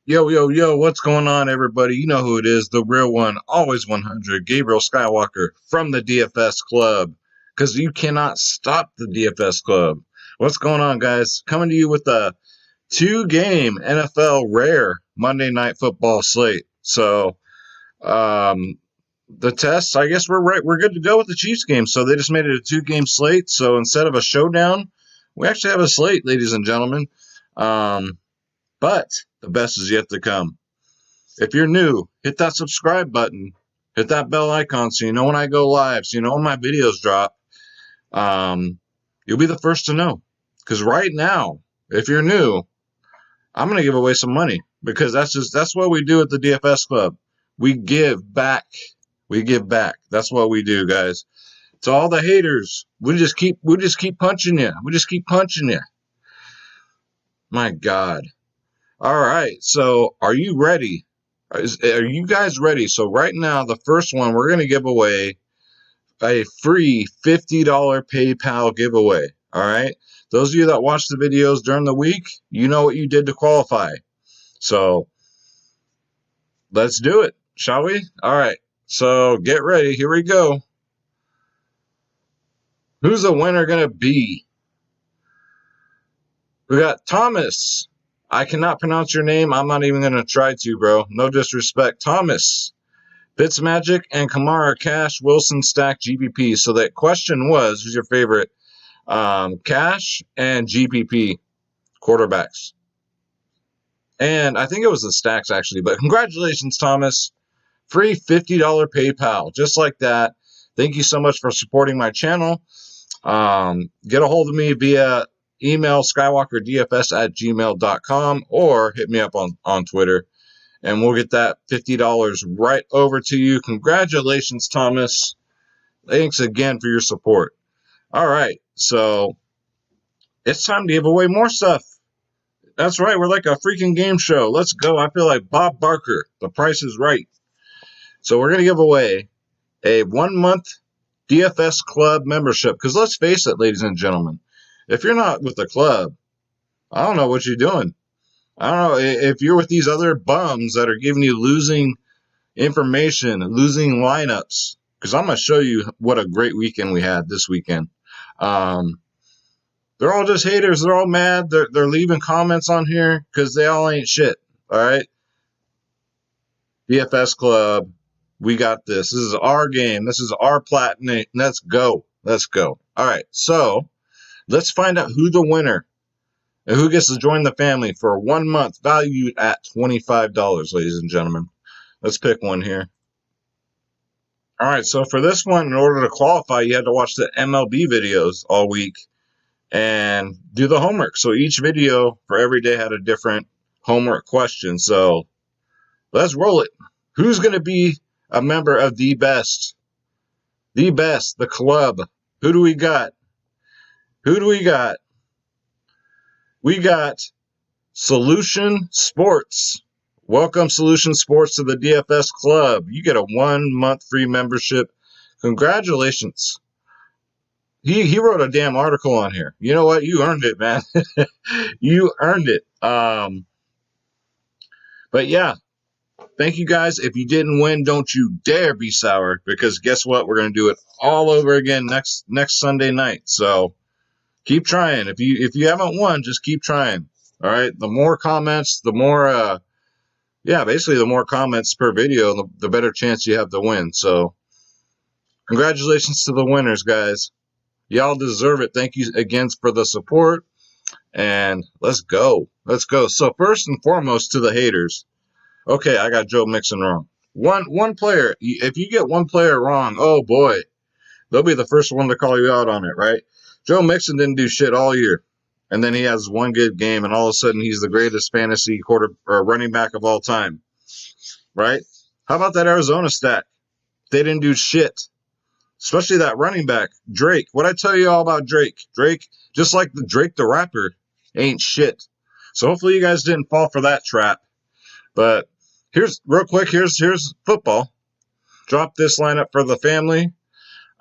Yo, yo, yo, what's going on, everybody? You know who it is, the real one, always 100, Gabriel Skywalker from the DFS Club, because you cannot stop the DFS Club. What's going on, guys? Coming to you with a two-game NFL rare Monday Night Football slate. So, the test, I guess we're right. We're good to go with the Chiefs game. So they just made it a two-game slate. So instead of a showdown, we actually have a slate, ladies and gentlemen. But the best is yet to come. If you're new, hit that subscribe button. Hit that bell icon so you know when I go live, so you know when my videos drop. You'll be the first to know. Because right now, if you're new, I'm going to give away some money. Because that's what we do at the DFS Club. We give back. We give back. That's what we do, guys. To all the haters, we just keep punching you. We just keep punching you. My God. All right, so are you ready? Are you guys ready? So right now, the first one, we're going to give away a free $50 PayPal giveaway, all right? Those of you that watch the videos during the week, you know what you did to qualify. So let's do it, shall we? All right, so get ready. Here we go. Who's the winner going to be? We got Thomas. I cannot pronounce your name. I'm not even going to try to, bro. No disrespect. Thomas, Fitzmagic, and Kamara Cash, Wilson Stack, GPP. So that question was, who's your favorite? Cash and GPP quarterbacks. And I think it was the Stacks, actually. But congratulations, Thomas. Free $50 PayPal. Just like that. Thank you so much for supporting my channel. Get a hold of me via email skywalkerdfs@gmail.com or hit me up on Twitter, and we'll get that $50 right over to you. Congratulations, Thomas. Thanks again for your support. All right, so it's time to give away more stuff. That's right, we're like a freaking game show. Let's go. I feel like Bob Barker. The Price is Right. So we're going to give away a 1-month DFS Club membership, because let's face it, ladies and gentlemen, if you're not with the club, I don't know what you're doing. I don't know if you're with these other bums that are giving you losing information, losing lineups, because I'm going to show you what a great weekend we had this weekend. They're all just haters. They're all mad. They're leaving comments on here because they all ain't shit. All right? DFS Club, we got this. This is our game. This is our platinum. Let's go. Let's go. All right, so let's find out who the winner and who gets to join the family for 1 month, valued at $25, ladies and gentlemen. Let's pick one here. All right, so for this one, in order to qualify, you had to watch the MLB videos all week and do the homework. So each video for every day had a different homework question. So let's roll it. Who's going to be a member of the best, the club? Who do we got? Who do we got? We got Solution Sports. Welcome, Solution Sports, to the DFS Club. You get a 1-month free membership. Congratulations. He wrote a damn article on here. You know what? You earned it, man. You earned it. But yeah, thank you guys. If you didn't win, don't you dare be sour, because guess what? We're going to do it all over again next Sunday night. So keep trying. If you haven't won, just keep trying. All right. The more comments, the more, basically the more comments per video, the better chance you have to win. So congratulations to the winners, guys. Y'all deserve it. Thank you again for the support. And let's go. Let's go. So first and foremost, to the haters. Okay, I got Joe Mixon wrong. One player. If you get one player wrong, oh boy, they'll be the first one to call you out on it, right? Joe Mixon didn't do shit all year, and then he has one good game, and all of a sudden he's the greatest fantasy running back of all time, right? How about that Arizona stack? They didn't do shit, especially that running back Drake. What I tell you all about Drake? Drake, just like the Drake the rapper, ain't shit. So hopefully you guys didn't fall for that trap. But here's football. Drop this lineup for the family.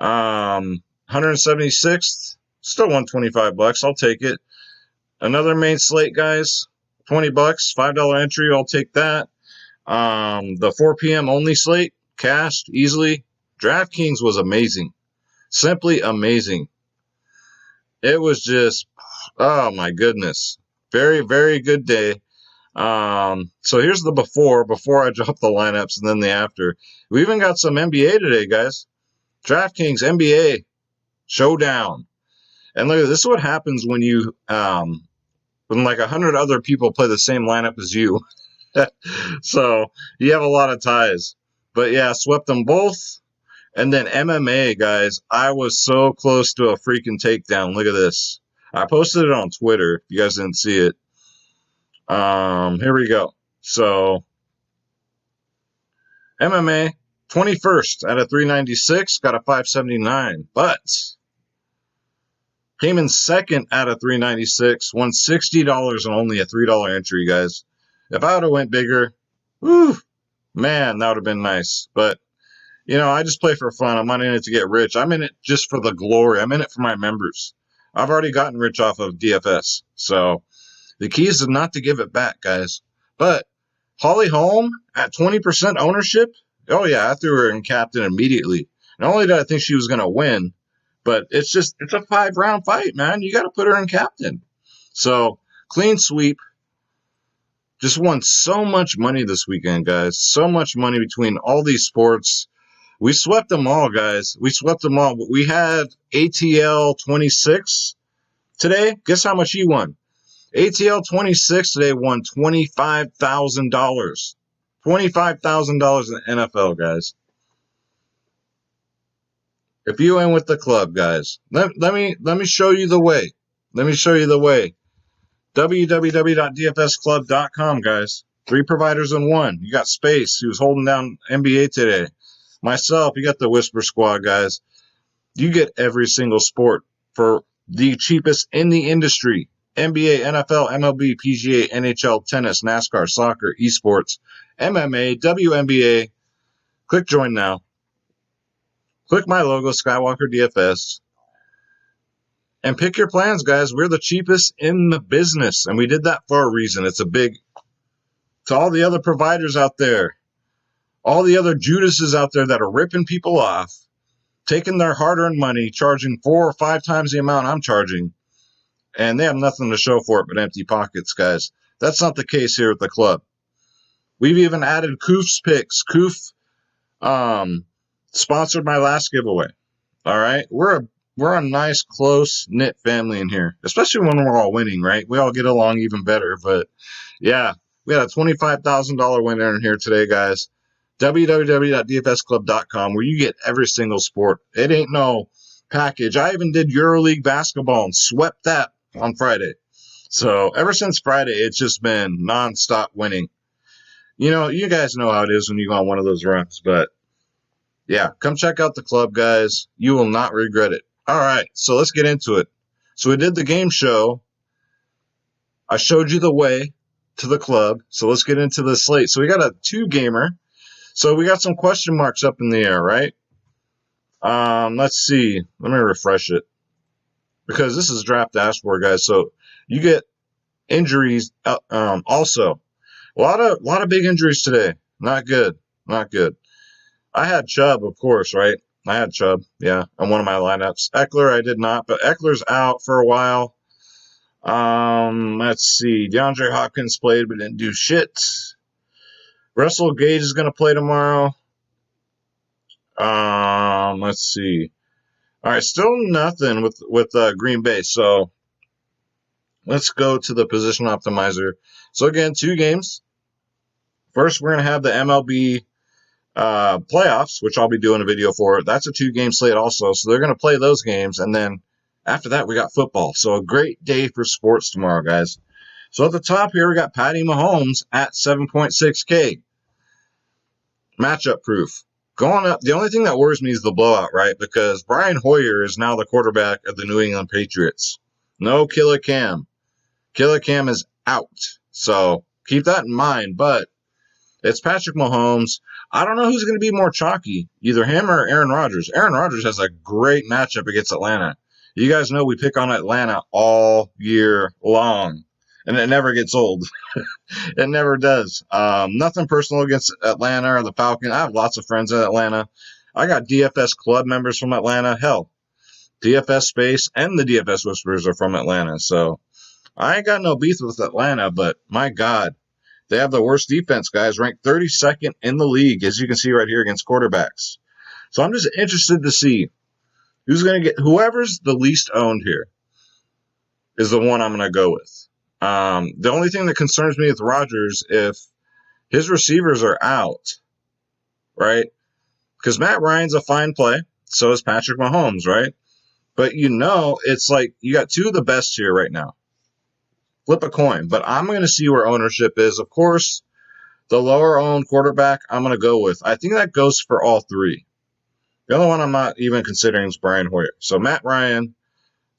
176th, still $125. I'll take it. Another main slate, guys. $20, $5 entry. I'll take that. The 4 p.m. only slate, cashed easily. DraftKings was amazing. Simply amazing. It was just, oh my goodness. Very, very good day. So here's the before I drop the lineups, and then the after. We even got some NBA today, guys. DraftKings NBA showdown. And look, this is what happens when you, when like 100 other people play the same lineup as you. So you have a lot of ties. But yeah, swept them both. And then MMA, guys, I was so close to a freaking takedown. Look at this. I posted it on Twitter. If you guys didn't see it. Here we go. So MMA, 21st out of 396, got a 579. But came in second out of 396, won $60 and only a $3 entry, guys. If I would have went bigger, whew, man, that would have been nice. But, you know, I just play for fun. I'm not in it to get rich. I'm in it just for the glory. I'm in it for my members. I've already gotten rich off of DFS. So the key is not to give it back, guys. But Holly Holm at 20% ownership, oh yeah, I threw her in captain immediately. Not only did I think she was going to win, but it's a 5-round fight, man. You got to put her in captain. So clean sweep. Just won so much money this weekend, guys. So much money between all these sports. We swept them all, guys. We swept them all. We had ATL 26 today. Guess how much he won? ATL 26 today won $25,000. $25,000 in the NFL, guys. If you ain't with the club, guys, let me show you the way. Let me show you the way. www.dfsclub.com, guys. 3 providers in one. You got Space, who's holding down NBA today. Myself, you got the Whisper Squad, guys. You get every single sport for the cheapest in the industry. NBA, NFL, MLB, PGA, NHL, tennis, NASCAR, soccer, esports, MMA, WNBA. Click join now. Click my logo, Skywalker DFS. And pick your plans, guys. We're the cheapest in the business, and we did that for a reason. It's a big, to all the other providers out there, all the other Judases out there that are ripping people off, taking their hard-earned money, charging 4 or 5 times the amount I'm charging, and they have nothing to show for it but empty pockets, guys. That's not the case here at the club. We've even added Koof's picks. Koof sponsored my last giveaway. All right? We're a nice, close-knit family in here, especially when we're all winning, right? We all get along even better. But, yeah, we had a $25,000 winner in here today, guys. www.dfsclub.com, where you get every single sport. It ain't no package. I even did EuroLeague basketball and swept that on Friday. So ever since Friday, it's just been nonstop winning. You know, you guys know how it is when you go on one of those runs. But, yeah, come check out the club, guys. You will not regret it. All right, so let's get into it. So we did the game show. I showed you the way to the club. So let's get into the slate. So we got a 2-gamer. So we got some question marks up in the air, right? Let's see. Let me refresh it. Because this is draft dashboard, guys. So you get injuries also. A lot of big injuries today. Not good. Not good. I had Chubb, of course, right? I had Chubb, yeah, on one of my lineups. Eckler, I did not, but Eckler's out for a while. Let's see. DeAndre Hopkins played but didn't do shit. Russell Gage is going to play tomorrow. Let's see. All right, still nothing with Green Bay. So let's go to the position optimizer. So again, 2 games. First, we're going to have the MLB playoffs, which I'll be doing a video for. That's a 2-game slate also. So they're going to play those games. And then after that, we got football. So a great day for sports tomorrow, guys. So at the top here, we got Patty Mahomes at 7.6K. Matchup proof. Going up, the only thing that worries me is the blowout, right? Because Brian Hoyer is now the quarterback of the New England Patriots. No Killer Cam. Killer Cam is out. So keep that in mind. But it's Patrick Mahomes. I don't know who's going to be more chalky, either him or Aaron Rodgers. Aaron Rodgers has a great matchup against Atlanta. You guys know we pick on Atlanta all year long. and it never gets old. It never does. Nothing personal against Atlanta or the Falcons. I have lots of friends in Atlanta. I got DFS club members from Atlanta. Hell, DFS Space and the DFS Whisperers are from Atlanta. So I ain't got no beef with Atlanta, but my God, they have the worst defense, guys, ranked 32nd in the league, as you can see right here against quarterbacks. So I'm just interested to see who's going to get, whoever's the least owned here is the one I'm going to go with. The only thing that concerns me with Rodgers, if his receivers are out, right? Because Matt Ryan's a fine play, so is Patrick Mahomes, right? But it's like you got two of the best here right now. Flip a coin. But I'm going to see where ownership is. Of course, the lower owned quarterback I'm going to go with. I think that goes for all three. The other one I'm not even considering is Brian Hoyer. So Matt Ryan,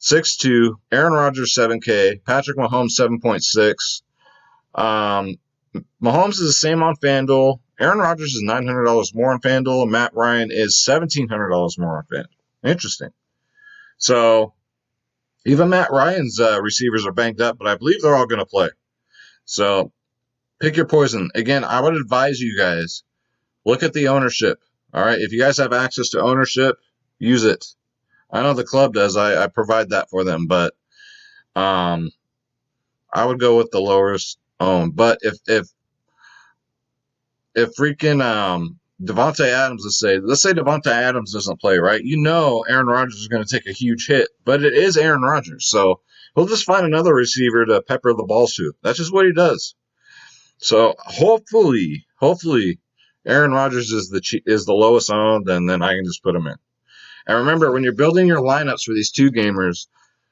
6.2, Aaron Rodgers, 7K, Patrick Mahomes, 7.6. Mahomes is the same on FanDuel. Aaron Rodgers is $900 more on FanDuel, and Matt Ryan is $1,700 more on FanDuel. Interesting. So even Matt Ryan's receivers are banged up, but I believe they're all going to play. So pick your poison. Again, I would advise you guys, look at the ownership. All right, if you guys have access to ownership, use it. I know the club does. I provide that for them, but I would go with the lowest owned. But if freaking Devontae Adams, let's say Devontae Adams doesn't play, right? Aaron Rodgers is going to take a huge hit, but it is Aaron Rodgers, so he'll just find another receiver to pepper the ball to. That's just what he does. So hopefully, Aaron Rodgers is the lowest owned, and then I can just put him in. And remember, when you're building your lineups for these two gamers,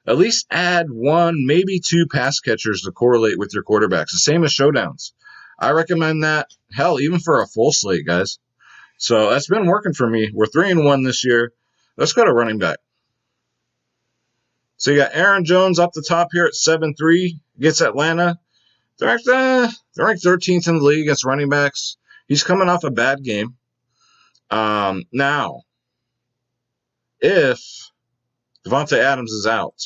at least add one, maybe two pass catchers to correlate with your quarterbacks. The same as showdowns. I recommend that, hell, even for a full slate, guys. So that's been working for me. We're 3-1 this year. Let's go to running back. So you got Aaron Jones up the top here at 7.3 against Atlanta. They're ranked 13th in the league against running backs. He's coming off a bad game. Now, if Devontae Adams is out,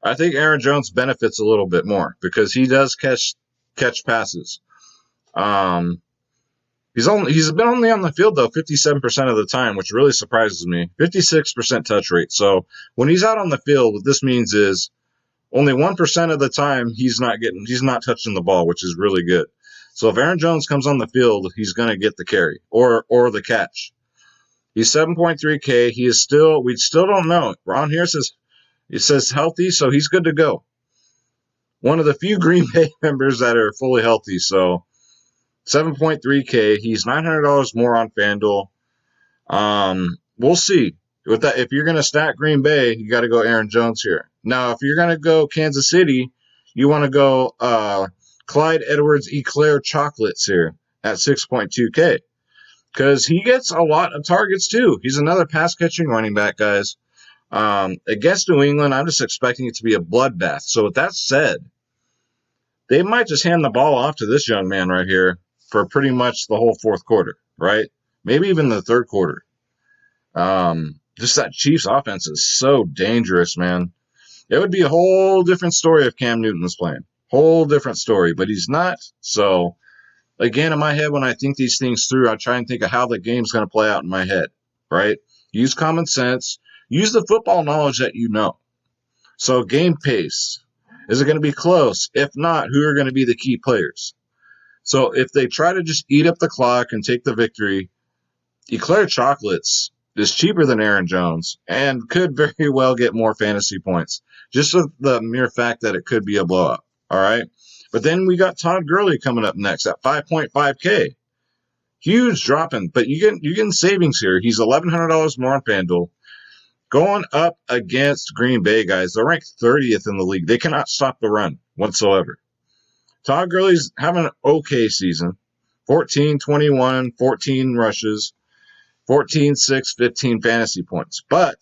I think Aaron Jones benefits a little bit more because he does catch passes. He's been only on the field though 57% of the time, which really surprises me. 56% touch rate. So when he's out on the field, what this means is only 1% of the time he's not touching the ball, which is really good. So if Aaron Jones comes on the field, he's going to get the carry or the catch. He's 7.3K. We still don't know. Ron here says healthy, so he's good to go. One of the few Green Bay members that are fully healthy, so 7.3K. He's $900 more on FanDuel. We'll see. With that, if you're going to stack Green Bay, you got to go Aaron Jones here. Now, if you're going to go Kansas City, you want to go Clyde Edwards-Eclair Chocolates here at 6.2K. Because he gets a lot of targets, too. He's another pass-catching running back, guys. Against New England, I'm just expecting it to be a bloodbath. So with that said, they might just hand the ball off to this young man right here for pretty much the whole fourth quarter, right? Maybe even the third quarter. Just that Chiefs offense is so dangerous, man. It would be a whole different story if Cam Newton was playing. Whole different story, but he's not. So, again, in my head, when I think these things through, I try and think of how the game's going to play out in my head, right? Use common sense. Use the football knowledge that you know. So, game pace. Is it going to be close? If not, who are going to be the key players? So, if they try to just eat up the clock and take the victory, Eclair Chocolates is cheaper than Aaron Jones and could very well get more fantasy points. Just with the mere fact that it could be a blowout. All right. But then we got Todd Gurley coming up next at 5.5K. Huge dropping, but you're getting savings here. He's $1,100 more on FanDuel. Going up against Green Bay, guys. They're ranked 30th in the league. They cannot stop the run whatsoever. Todd Gurley's having an okay season. 14, 21, 14 rushes, 14, 6, 15 fantasy points. But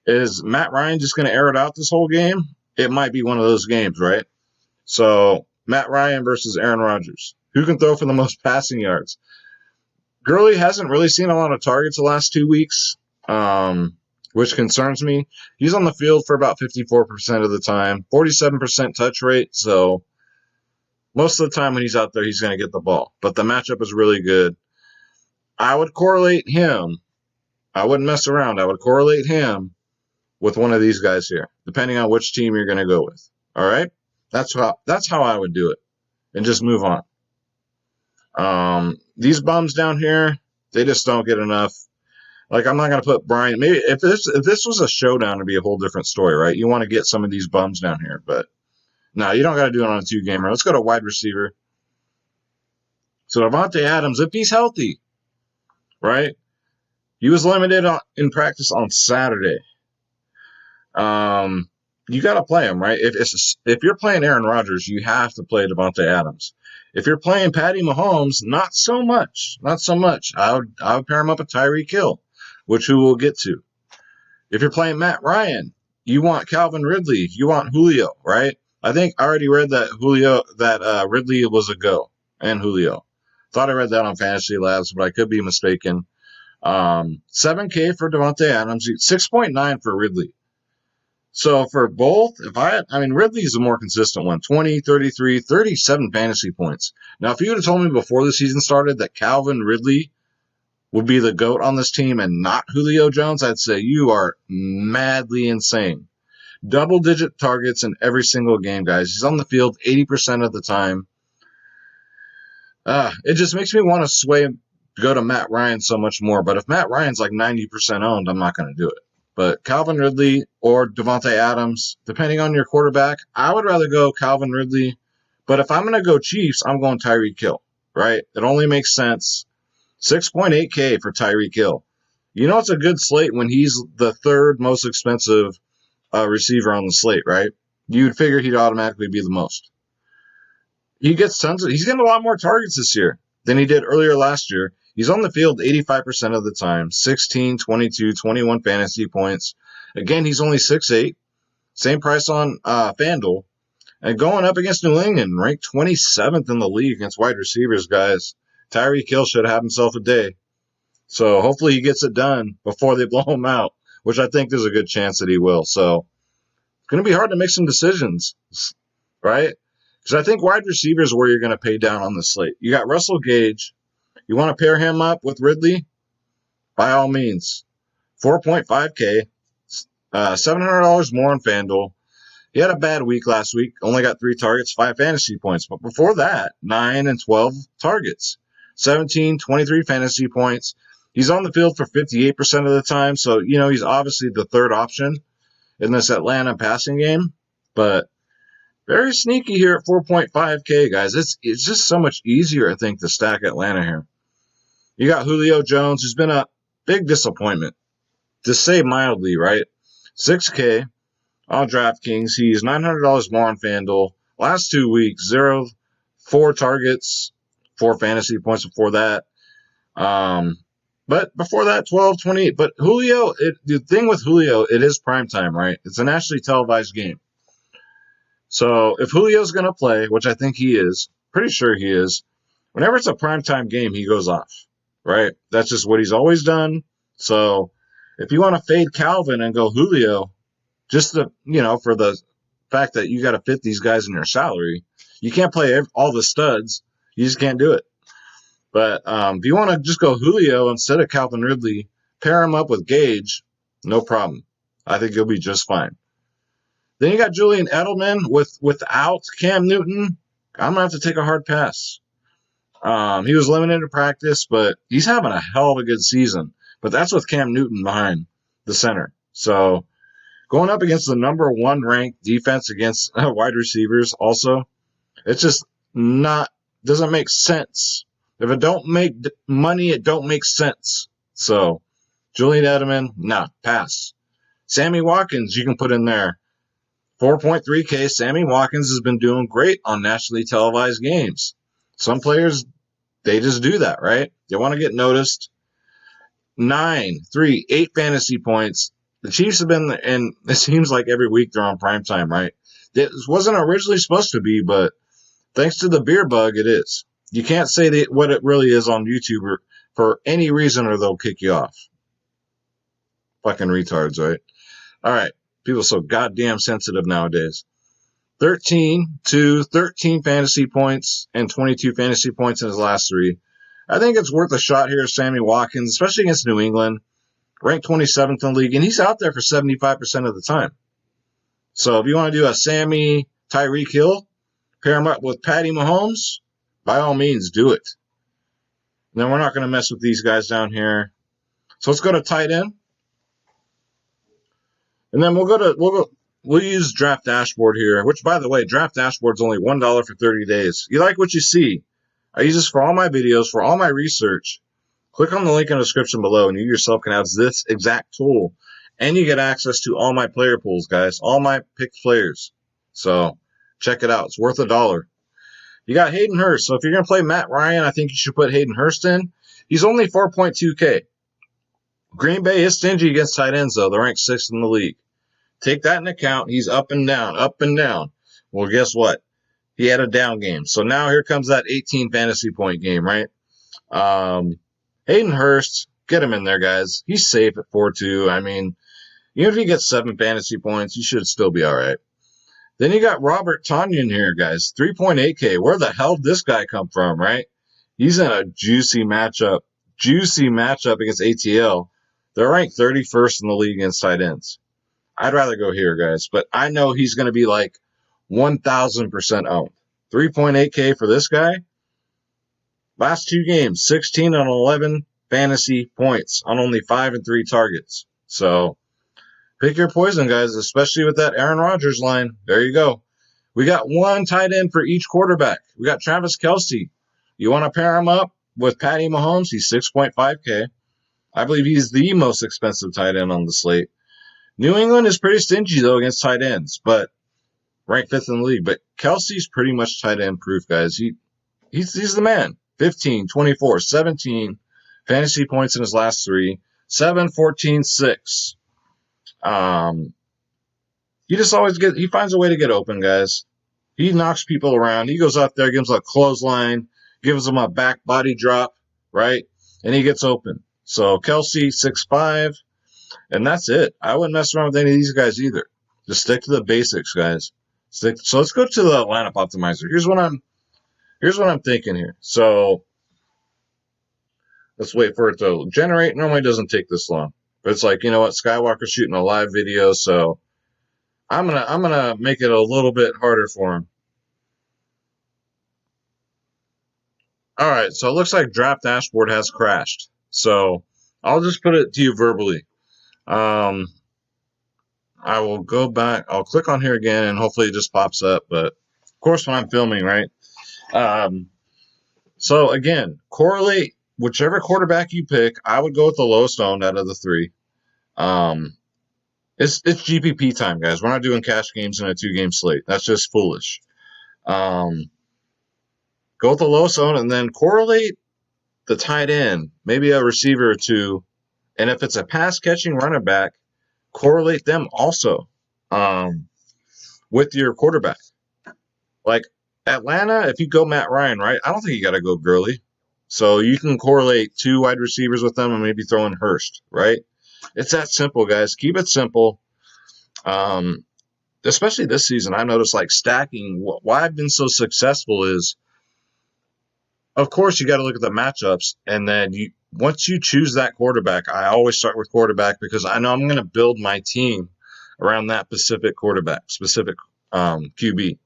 is Matt Ryan just going to air it out this whole game? It might be one of those games, right? So, Matt Ryan versus Aaron Rodgers. Who can throw for the most passing yards? Gurley hasn't really seen a lot of targets the last 2 weeks. which concerns me. He's on the field for about 54% of the time, 47% touch rate. So most of the time when he's out there, he's going to get the ball. But the matchup is really good. I would correlate him. I wouldn't mess around. I would correlate him with one of these guys here, depending on which team you're going to go with. All right? That's how I would do it, and just move on. These bums down here, they just don't get enough. Like, I'm not going to put Brian. Maybe if this was a showdown, it'd be a whole different story, right? You want to get some of these bums down here, but no, you don't got to do it on a 2-gamer. Let's go to wide receiver. So Davante Adams, if he's healthy, right? He was limited in practice on Saturday. You got to play him, right? If you're playing Aaron Rodgers, you have to play Davante Adams. If you're playing Patty Mahomes, not so much. Not so much. I would pair him up with Tyreek Hill, which we will get to. If you're playing Matt Ryan, you want Calvin Ridley. You want Julio, right? I think I already read that Ridley was a go, and Julio. Thought I read that on Fantasy Labs, but I could be mistaken. $7K for Davante Adams, 6.9 for Ridley. So for both, Ridley's the more consistent one. 20, 33, 37 fantasy points. Now, if you would have told me before the season started that Calvin Ridley would be the GOAT on this team and not Julio Jones, I'd say you are madly insane. Double-digit targets in every single game, guys. He's on the field 80% of the time. It just makes me want to go to Matt Ryan so much more. But if Matt Ryan's like 90% owned, I'm not going to do it. But Calvin Ridley or Davante Adams, depending on your quarterback, I would rather go Calvin Ridley. But if I'm going to go Chiefs, I'm going Tyreek Hill, right? It only makes sense. 6.8K for Tyreek Hill. You know it's a good slate when he's the third most expensive receiver on the slate, right? You'd figure he'd automatically be the most. He's getting a lot more targets this year than he did earlier last year. He's on the field 85% of the time, 16, 22, 21 fantasy points. Again, he's only 6'8", same price on FanDuel. And going up against New England, ranked 27th in the league against wide receivers, guys. Tyreek Hill should have himself a day. So hopefully he gets it done before they blow him out, which I think there's a good chance that he will. So it's going to be hard to make some decisions, right? Because I think wide receivers is where you're going to pay down on the slate. You got Russell Gage. You want to pair him up with Ridley? By all means. 4.5K, $700 more on FanDuel. He had a bad week last week. Only got 3 targets, 5 fantasy points. But before that, 9 and 12 targets. 17, 23 fantasy points. He's on the field for 58% of the time. So, he's obviously the third option in this Atlanta passing game. But very sneaky here at 4.5K, guys. It's just so much easier, I think, to stack Atlanta here. You got Julio Jones, who's been a big disappointment, to say mildly, right? 6K on DraftKings. He's $900 more on FanDuel. Last 2 weeks, 4 targets, 4 fantasy points before that. But before that, 12, 28. But Julio, the thing with Julio, it is primetime, right? It's a nationally televised game. So if Julio's going to play, which I think he is, pretty sure he is, whenever it's a primetime game, he goes off, right? That's just what he's always done. So if you want to fade Calvin and go Julio, just for the fact that you got to fit these guys in your salary, you can't play all the studs. You just can't do it. But if you want to just go Julio instead of Calvin Ridley, pair him up with Gage, no problem. I think you'll be just fine. Then you got Julian Edelman without Cam Newton. I'm going to have to take a hard pass. He was limited to practice, but he's having a hell of a good season. But that's with Cam Newton behind the center. So going up against the number 1 ranked defense against wide receivers also, it's just doesn't make sense. If it don't make money, it don't make sense. So Julian Edelman, pass. Sammy Watkins, you can put in there. 4.3K, Sammy Watkins has been doing great on nationally televised games. Some players, they just do that, right? They want to get noticed. 9, 3, 8 fantasy points. The Chiefs have been, and it seems like every week they're on primetime, right? This wasn't originally supposed to be, but thanks to the beer bug, it is. You can't say what it really is on YouTube for any reason or they'll kick you off. Fucking retards, right? All right. People are so goddamn sensitive nowadays. 13 to 13 fantasy points and 22 fantasy points in his last 3. I think it's worth a shot here, Sammy Watkins, especially against New England. Ranked 27th in the league, and he's out there for 75% of the time. So if you want to do a Sammy Tyreek Hill, pair him up with Patty Mahomes, by all means, do it. And then we're not going to mess with these guys down here. So let's go to tight end. And then we'll use Draft Dashboard here, which, by the way, Draft Dashboard's only $1 for 30 days. You like what you see? I use this for all my videos, for all my research. Click on the link in the description below, and you yourself can have this exact tool. And you get access to all my player pools, guys, all my picked players. So check it out. It's worth $1. You got Hayden Hurst. So if you're going to play Matt Ryan, I think you should put Hayden Hurst in. He's only 4.2K. Green Bay is stingy against tight ends, though. They're ranked 6th in the league. Take that into account. He's up and down, up and down. Well, guess what? He had a down game. So now here comes that 18 fantasy point game, right? Hayden Hurst, get him in there, guys. He's safe at 4-2. I mean, even if he gets 7 fantasy points, you should still be all right. Then you got Robert Tanyan here, guys. 3.8K. Where the hell did this guy come from, right? He's in a juicy matchup against ATL. They're ranked 31st in the league against tight ends. I'd rather go here, guys, but I know he's going to be like 1,000% owned. 3.8K for this guy. Last 2 games, 16 and 11 fantasy points on only 5 and 3 targets. So pick your poison, guys, especially with that Aaron Rodgers line. There you go. We got 1 tight end for each quarterback. We got Travis Kelce. You want to pair him up with Patty Mahomes? He's 6.5K. I believe he's the most expensive tight end on the slate. New England is pretty stingy, though, against tight ends, but ranked 5th in the league. But Kelce's pretty much tight end proof, guys. He's the man. 15, 24, 17 fantasy points in his last 3. 7, 14, 6. He finds a way to get open, guys. He knocks people around. He goes out there, gives them a clothesline, gives them a back body drop, right? And he gets open. So Kelce, 6'5", and that's it. I wouldn't mess around with any of these guys either. Just stick to the basics, guys. So let's go to the lineup optimizer. Here's what I'm thinking here. So let's wait for it to generate. Normally it doesn't take this long. But it's like, you know what, Skywalker's shooting a live video, so I'm gonna make it a little bit harder for him. Alright, so it looks like Draft Dashboard has crashed. So I'll just put it to you verbally. I will go back. I'll click on here again, and hopefully it just pops up. But of course, when I'm filming, right? So again, correlate whichever quarterback you pick. I would go with the lowest owned out of the 3. It's GPP time, guys. We're not doing cash games in a 2-game slate. That's just foolish. Go with the lowest owned, and then correlate the tight end, maybe a receiver or 2. And if it's a pass-catching running back, correlate them also with your quarterback. Like Atlanta, if you go Matt Ryan, right, I don't think you got to go Gurley. So you can correlate 2 wide receivers with them and maybe throw in Hurst, right? It's that simple, guys. Keep it simple. Especially this season, I noticed like stacking. Why I've been so successful is, of course, you got to look at the matchups, and then once you choose that quarterback, I always start with quarterback because I know I'm going to build my team around that specific quarterback, specific QB.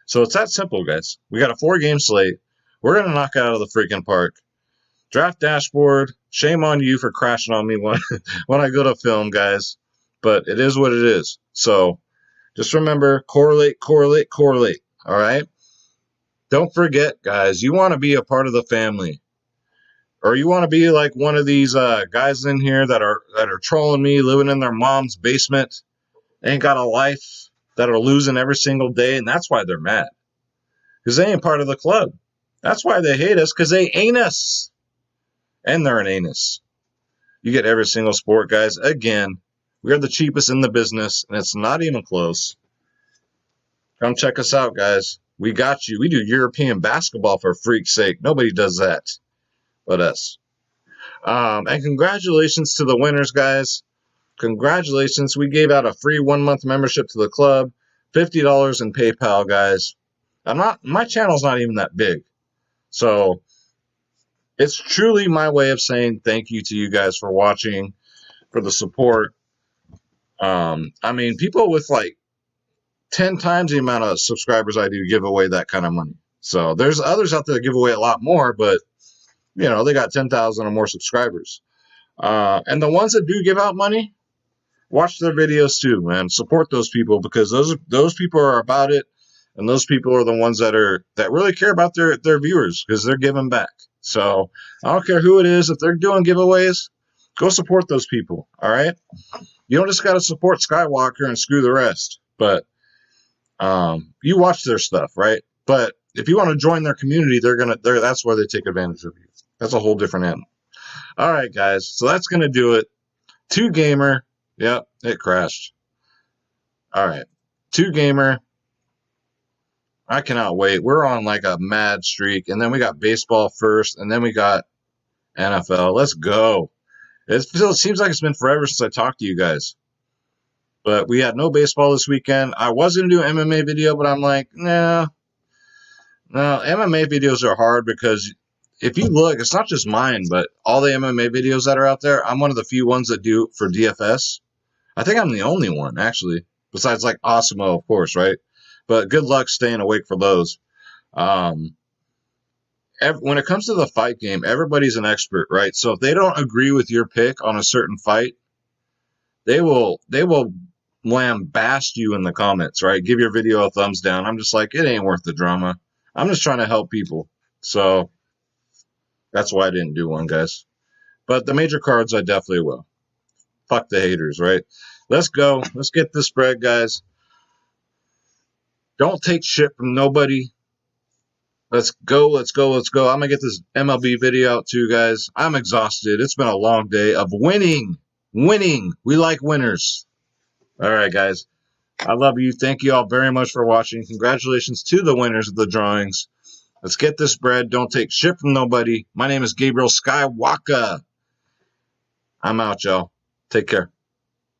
So it's that simple, guys. We got a 4-game slate. We're going to knock it out of the freaking park. Draft Dashboard, shame on you for crashing on me when I go to film, guys. But it is what it is. So just remember, correlate, correlate, correlate. All right? Don't forget, guys, you want to be a part of the family. Or you want to be like one of these guys in here that are trolling me, living in their mom's basement, ain't got a life, that are losing every single day, and that's why they're mad. Because they ain't part of the club. That's why they hate us, because they ain't us. And they're an anus. You get every single sport, guys. Again, we are the cheapest in the business, and it's not even close. Come check us out, guys. We got you. We do European basketball, for freak's sake. Nobody does that but us. And congratulations to the winners, guys. Congratulations. We gave out a free 1-month membership to the club, $50 in PayPal, guys. My channel's not even that big. So it's truly my way of saying thank you to you guys for watching, for the support. I mean, people with like 10 times the amount of subscribers I do give away that kind of money. So there's others out there that give away a lot more, but you know, they got 10,000 or more subscribers. And the ones that do give out money, watch their videos too, man. Support those people, because those people are about it, and those people are the ones that really care about their viewers, because they're giving back. So I don't care who it is. If they're doing giveaways, go support those people. All right. You don't just got to support Skywalker and screw the rest, but you watch their stuff, right? But if you want to join their community, that's where they take advantage of you. That's a whole different animal. All right, guys. So that's going to do it. 2Gamer. Yep, it crashed. All right. 2Gamer. I cannot wait. We're on like a mad streak. And then we got baseball first. And then we got NFL. Let's go. It seems like it's been forever since I talked to you guys. But we had no baseball this weekend. I was going to do an MMA video, but I'm like, nah. No, MMA videos are hard because if you look, it's not just mine, but all the MMA videos that are out there, I'm one of the few ones that do for DFS. I think I'm the only one, actually, besides like Osimo, of course, right? But good luck staying awake for those. When it comes to the fight game, everybody's an expert, right? So if they don't agree with your pick on a certain fight, they will lambast you in the comments, right? Give your video a thumbs down. I'm just like, it ain't worth the drama. I'm just trying to help people. So that's why I didn't do one, guys. But the major cards, I definitely will. Fuck the haters, right? Let's go. Let's get this spread, guys. Don't take shit from nobody. Let's go, let's go, let's go. I'm going to get this MLB video out to you guys. I'm exhausted. It's been a long day of winning. Winning. We like winners. All right, guys. I love you. Thank you all very much for watching. Congratulations to the winners of the drawings. Let's get this bread. Don't take shit from nobody. My name is Gabriel Skywalker. I'm out, y'all. Take care.